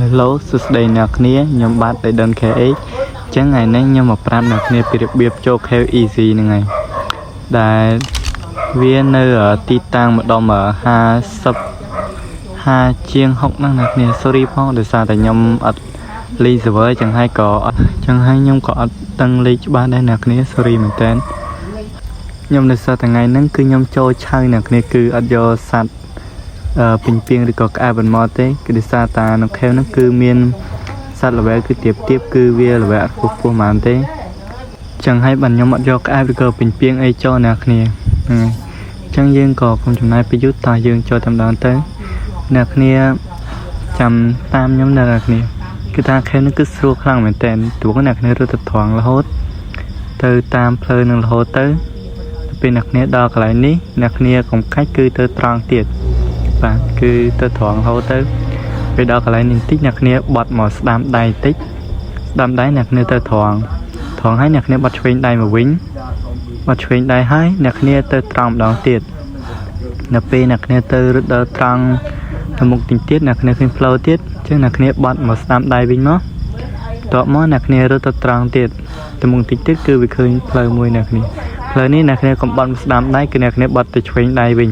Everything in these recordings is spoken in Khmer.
Hello សួស្តីអ្នកគ្នាខ្ញុំបាទតែដន KH ចឹងថ្ងៃនេះខ្ញុំមកប្រាប់អ្នកគ្នាពីរបៀបចូល Cave Easy ហ្នឹងហើយដែលវានៅទីតាំងម្ដុំ50ជាង60ហ្នឹងអ្នកគ្នា sorry ផងដោយសារតែខ្ញុំអត់លេខ server ចឹងហើយខ្ញុំក៏អត់ដឹងលេខច្បាស់ដែរអ្នកគ្នា sorry មែនតើខ្ញុំនៅសល់ថ្ងៃហ្នឹងគឺខ្ញុំចូលឆៅអ្នកគ្នាគឺអត់យកសัตว์ពេញពីងឬក៏ក្អែបបន្មត់ទេគឺដោយសារតានៅខេវហ្នឹងគឺមានសត្វ level គឺទៀបគឺវា level អត់ខ្ពស់ប៉ុន្មានទេចឹងហើយបាទខ្ញុំអត់យកក្អែបឬក៏ពេញពីងអីចូលអ្នកគ្នាចឹងយើងក៏កុំចំណាយពេលយូរតោះយើងចូលតែម្ដងទៅអ្នកគ្នាចាំតាមខ្ញុំណាអ្នកគ្នាគឺថាខេវហ្នឹងគឺស្រួលខ្លាំងមែនតើព្រោះអ្នកគ្នារត់ទៅត្រង់រហូតទៅតាមផ្លូវនឹងរហូតទៅពេលអ្នកគ្នាដល់កន្លែងនេះអ្នកគ្នាកុំខាច់គឺទៅត្រង់ទៀតបាទគឺទៅត្រង់រហូតទៅពេលដល់កន្លែងនេះបន្តិចអ្នកគ្នាបត់មកស្ដាំដៃបន្តិចស្ដាំដៃអ្នកគ្នាទៅត្រង់ហើយអ្នកគ្នាបត់ឆ្វេងដៃមកវិញបត់ឆ្វេងដៃហើយអ្នកគ្នាទៅត្រង់ម្ដងទៀតដល់ពេលអ្នកគ្នាទៅរត់ដល់ត្រង់ទៅមុខទៀតអ្នកគ្នាឃើញផ្លូវទៀតអញ្ចឹងអ្នកគ្នាបត់មកស្ដាំដៃវិញមកតបមកអ្នកគ្នារត់ទៅត្រង់ទៀតទៅមុខទៀតគឺវាឃើញផ្លូវមួយអ្នកគ្នាផ្លូវនេះអ្នកគ្នាកុំបត់មកស្ដាំដៃគឺអ្នកគ្នាបត់ទៅឆ្វេងដៃវិញ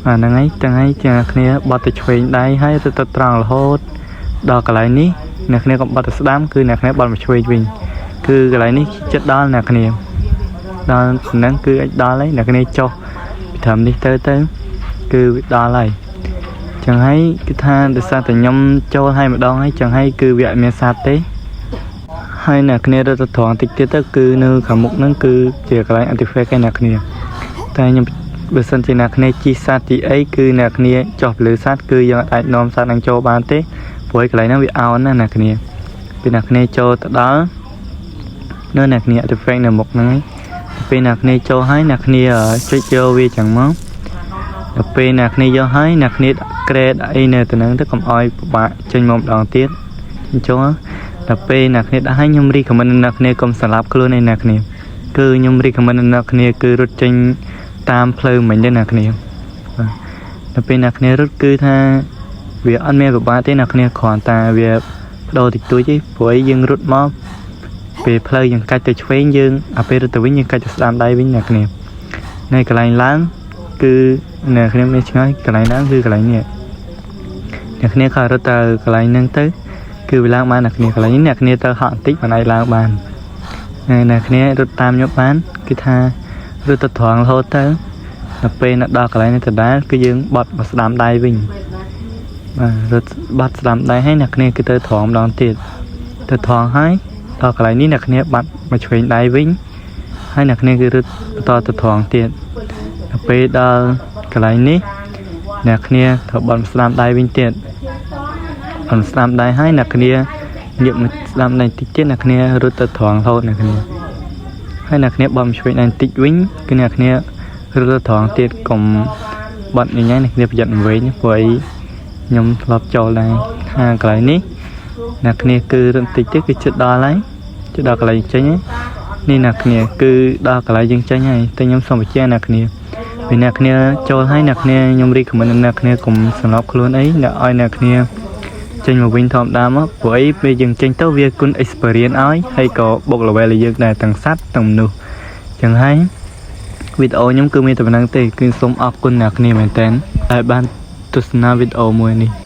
ហ្នឹងហើយទាំងហើយជាគ្នាបត់ទៅឆ្វេងដៃហើយទៅត្រង់រហូតដល់កន្លែងនេះអ្នកគ្នាកុំបត់ទៅស្ដាំគឺអ្នកគ្នាបត់មកឆ្វេងវិញគឺកន្លែងនេះចិត្តដល់អ្នកគ្នាដល់ហ្នឹងគឺអាចដល់ហើយអ្នកគ្នាចុះពីត្រឹមនេះទៅគឺដល់ហើយចឹងហើយគឺថាដោយសារតែខ្ញុំចូលឲ្យម្ដងហើយចឹងហើយគឺវាអត់មានសត្វទេហើយអ្នកគ្នារត់ទៅត្រង់តិចទៀតទៅគឺនៅខាងមុខហ្នឹងគឺជាកន្លែង artifact ឯអ្នកគ្នាតែខ្ញុំបើសិនជាអ្នកគ្នាជីសត្វទីអីគឺអ្នកគ្នាចុះទៅលើសត្វគឺយើងអាចនាំសត្វនឹងចូលបានទេព្រោះកន្លែងហ្នឹងវាអោនណាអ្នកគ្នាពេលអ្នកគ្នាចូលទៅដល់នៅអ្នកគ្នា artifact នៅមុខហ្នឹងពេលអ្នកគ្នាចូលហើយអ្នកគ្នាចុចយកវាចឹងមកដល់ពេលអ្នកគ្នាយកហើយអ្នកគ្នា grade អីនៅទៅហ្នឹងទៅកុំអោយពិបាកចេញមកម្ដងទៀតអញ្ចឹងដល់ពេលអ្នកគ្នាដាក់ឲ្យខ្ញុំ recommend អ្នកគ្នាកុំសម្លាប់ខ្លួនឯអ្នកគ្នាគឺខ្ញុំ recommend អ្នកគ្នាគឺរត់ចេញតាមផ្លូវមិញទេអ្នកគ្នាដល់ពេលអ្នកគ្នារត់គឺថាវាអត់មានពិបាកទេអ្នកគ្នាគ្រាន់តែវាបដូរតិចតួចទេព្រោះយើងរត់មកពេលផ្លូវយើងកាច់ទៅឆ្វេងយើងអាពេលរត់ទៅវិញយើងកាច់ទៅស្ដាំដៃវិញអ្នកគ្នានៅកន្លែងឡើងគឺអ្នកគ្នាមានឆ្ងាយកន្លែងឡើងគឺកន្លែងនេះអ្នកគ្នាក៏រត់ទៅកន្លែងហ្នឹងទៅគឺវាឡើងបានអ្នកគ្នាកន្លែងនេះអ្នកគ្នាទៅហក់បន្តិចបានឲ្យឡើងបានហើយអ្នកគ្នារត់តាមខ្ញុំបានគឺថារត់ទៅត្រង់រហូតទៅដល់ពេលដល់កន្លែងនេះទៅដែរគឺយើងបត់មកស្ដាំដៃវិញបាទរត់បត់ស្ដាំដៃហើយអ្នកគ្នាគឺទៅត្រង់ម្ដងទៀតទៅត្រង់ហើយដល់កន្លែងនេះអ្នកគ្នាបាត់មកឆ្វេងដៃវិញហើយអ្នកគ្នាគឺរត់បន្តទៅត្រង់ទៀតដល់ពេលដល់កន្លែងនេះអ្នកគ្នាត្រូវបត់ស្ដាំដៃវិញទៀតបត់ស្ដាំដៃហើយអ្នកគ្នាងាកមកស្ដាំដៃតិចទៀតអ្នកគ្នារត់ទៅត្រង់រហូតអ្នកគ្នាហើយអ្នកគ្នាបត់ឆ្វេងដៃបន្តិចវិញគឺអ្នកគ្នារត់ទៅត្រង់ទៀតកុំបត់ញ៉ៃអ្នកគ្នាប្រយ័ត្នវិញព្រោះខ្ញុំធ្លាប់ចូលដែរខាងកន្លែងនេះអ្នកគ្នាគឺរត់តិចទៀតគឺជិតដល់ហើយជិតដល់កន្លែងចេញហើយនេះអ្នកគ្នាគឺដល់កន្លែងយើងចេញហើយតែខ្ញុំសូមបញ្ជាក់អ្នកគ្នាពីអ្នកគ្នាចូលហើយអ្នកគ្នាខ្ញុំ recommend អ្នកគ្នាកុំសម្លាប់ខ្លួនអីអ្នកឲ្យអ្នកគ្នាចេញមកវិញធម្មតាមកព្រោះពេលយើងចេញទៅវាគុណ experience ឲ្យហើយក៏បុក level ឲ្យយើងដែរទាំងសត្វទាំងមនុស្សចឹងហើយវីដេអូខ្ញុំគឺមានតែប៉ុណ្្នឹងទេគឺសូមអរគុណអ្នកគ្នាមែនតើដែលបានទស្សនាវីដេអូមួយនេះ